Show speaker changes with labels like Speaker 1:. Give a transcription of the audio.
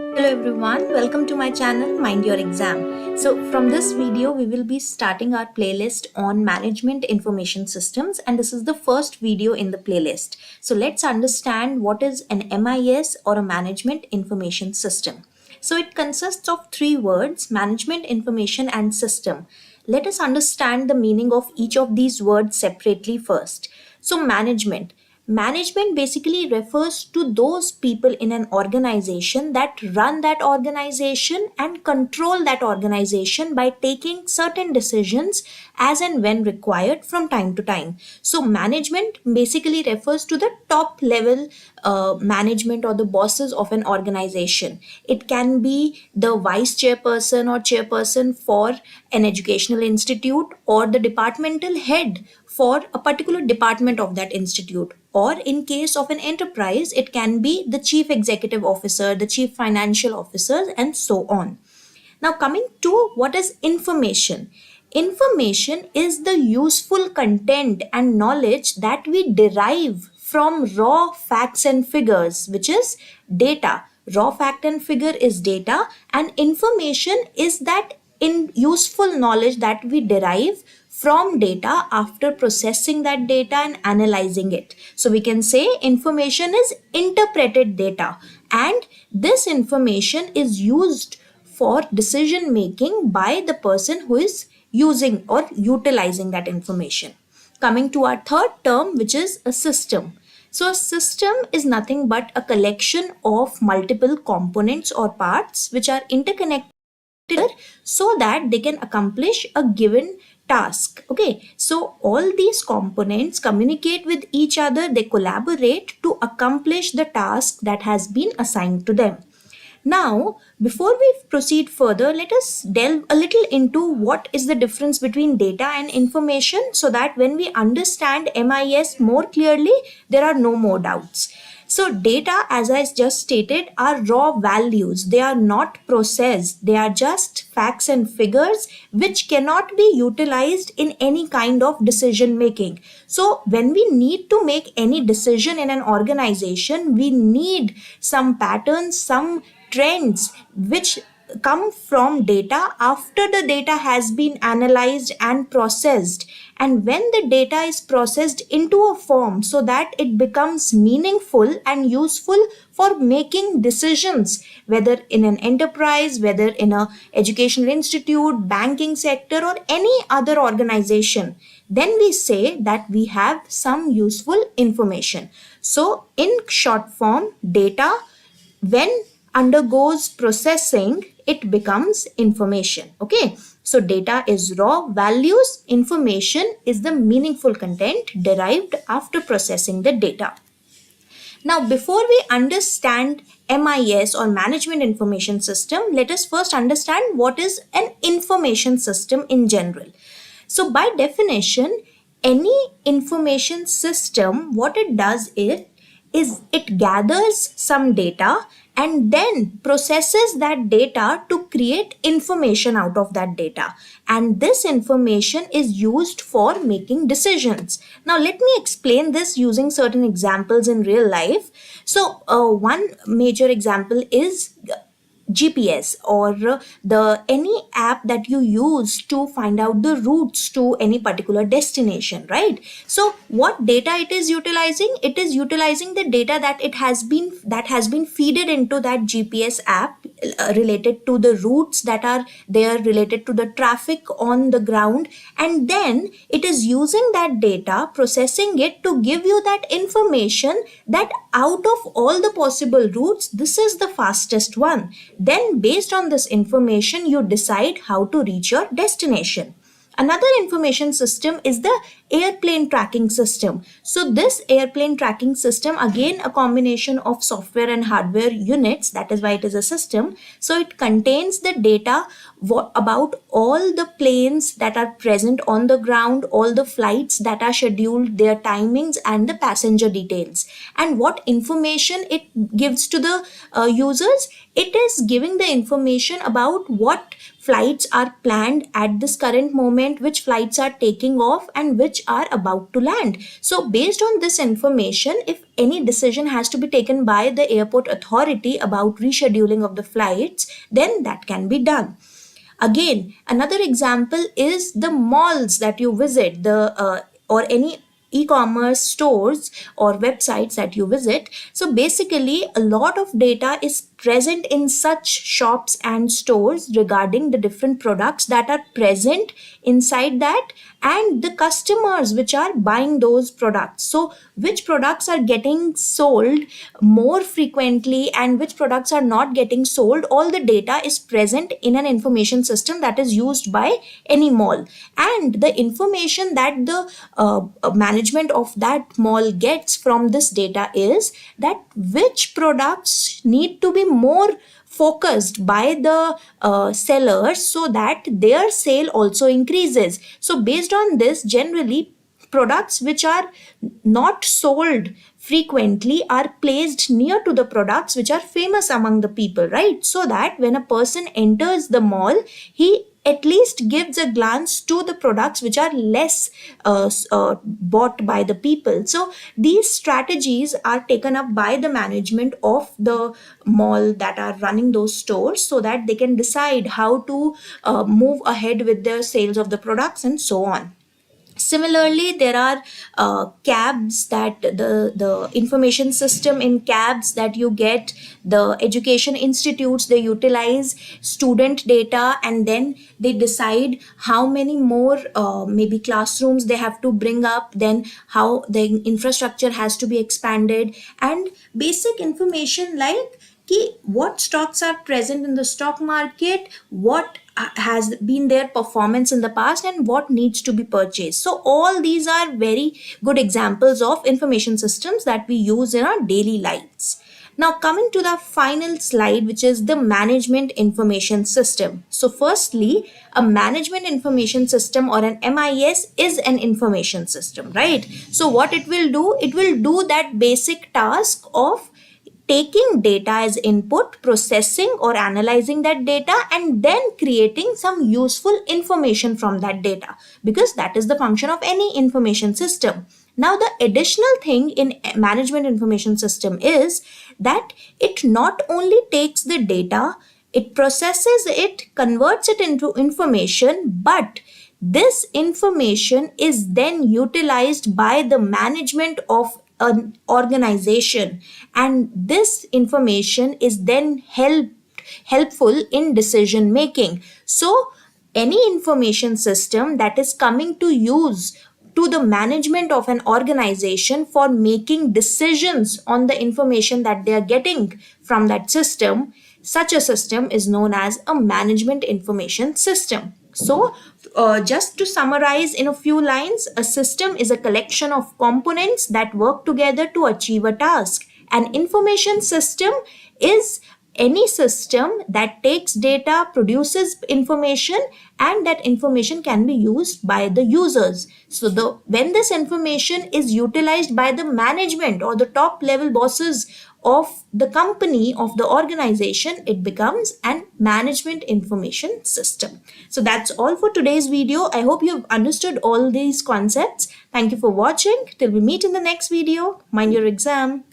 Speaker 1: Hello everyone, welcome to my channel Mind Your Exam. So from this video we will be starting our playlist on management information systems, and this is the first video in the playlist. So let's understand what is an MIS or a management information system. So it consists of three words: management information and system. Let us understand the meaning of each of these words separately first. So Management basically refers to those people in an organization that run that organization and control that organization by taking certain decisions as and when required from time to time. So, management basically refers to the top level management or the bosses of an organization. It can be the vice chairperson or chairperson for an educational institute, or the departmental head for a particular department of that institute, or in case of an enterprise it can be the chief executive officer, the chief financial officers, and so on. Now, coming to what is information. Information is the useful content and knowledge that we derive from raw facts and figures, which is data. Raw fact and figure is data, and information is that in useful knowledge that we derive from data after processing that data and analyzing it. So we can say information is interpreted data, and this information is used for decision making by the person who is using or utilizing that information. Coming to our third term, which is a system. So, a system is nothing but a collection of multiple components or parts which are interconnected so that they can accomplish a given task. Okay, so all these components communicate with each other, they collaborate to accomplish the task that has been assigned to them. Now, before we proceed further, let us delve a little into what is the difference between data and information, so that when we understand MIS more clearly, there are no more doubts. So, data, as I just stated, are raw values. They are not processed. They are just facts and figures which cannot be utilized in any kind of decision making. So, when we need to make any decision in an organization, we need some patterns, some trends which come from data after the data has been analyzed and processed. And when the data is processed into a form so that it becomes meaningful and useful for making decisions, whether in an enterprise, whether in a educational institute, banking sector, or any other organization, then we say that we have some useful information. So in short form, data, when undergoes processing, it becomes information. Okay, so data is raw values, information is the meaningful content derived after processing the data. Now, before we understand MIS or management information system, let us first understand what is an information system in general. So by definition, any information system, what it does is it gathers some data and then processes that data to create information out of that data. And this information is used for making decisions. Now, let me explain this using certain examples in real life. So, one major example is GPS, or the any app that you use to find out the routes to any particular destination, right? So what data it is utilizing? It is utilizing the data that has been feeded into that GPS app, related to the routes that are there, related to the traffic on the ground, and then it is using that data, processing it to give you that information that out of all the possible routes, this is the fastest one. Then based on this information, you decide how to reach your destination. Another information system is the airplane tracking system. So this airplane tracking system, again a combination of software and hardware units, that is why it is a system. So it contains the data about all the planes that are present on the ground, all the flights that are scheduled, their timings, and the passenger details. And what information it gives to the users? It is giving the information about what flights are planned at this current moment, which flights are taking off, and which which are about to land. So based on this information, if any decision has to be taken by the airport authority about rescheduling of the flights, then that can be done. Again, another example is the malls that you visit, or any e-commerce stores or websites that you visit. So basically, a lot of data is present in such shops and stores regarding the different products that are present inside that, and the customers which are buying those products. So which products are getting sold more frequently and which products are not getting sold, all the data is present in an information system that is used by any mall. And the information that the management of that mall gets from this data is that which products need to be more focused by the sellers so that their sale also increases. So based on this, generally products which are not sold frequently are placed near to the products which are famous among the people, right? So that when a person enters the mall, he at least gives a glance to the products which are less bought by the people. So these strategies are taken up by the management of the mall that are running those stores so that they can decide how to move ahead with the sales of the products and so on. Similarly, there are cabs, that the information system in cabs that you get, the education institutes, they utilize student data and then they decide how many more maybe classrooms they have to bring up, then how the infrastructure has to be expanded, and basic information like what stocks are present in the stock market, what has been their performance in the past, and what needs to be purchased. So all these are very good examples of information systems that we use in our daily lives. Now coming to the final slide, which is the management information system. So firstly, a management information system or an MIS is an information system, right? So what it will do that basic task of taking data as input, processing or analyzing that data, and then creating some useful information from that data, because that is the function of any information system. Now, the additional thing in management information system is that it not only takes the data, it processes it, converts it into information, but this information is then utilized by the management of an organization, and this information is then helpful in decision making. So any information system that is coming to use to the management of an organization for making decisions on the information that they are getting from that system, such a system is known as a management information system. So, just to summarize in a few lines, a system is a collection of components that work together to achieve a task. An information system is any system that takes data, produces information, and that information can be used by the users. So when this information is utilized by the management or the top level bosses of the company, of the organization, it becomes an management information system. So that's all for today's video. I hope you've understood all these concepts. Thank you for watching. Till we meet in the next video. Mind your exam.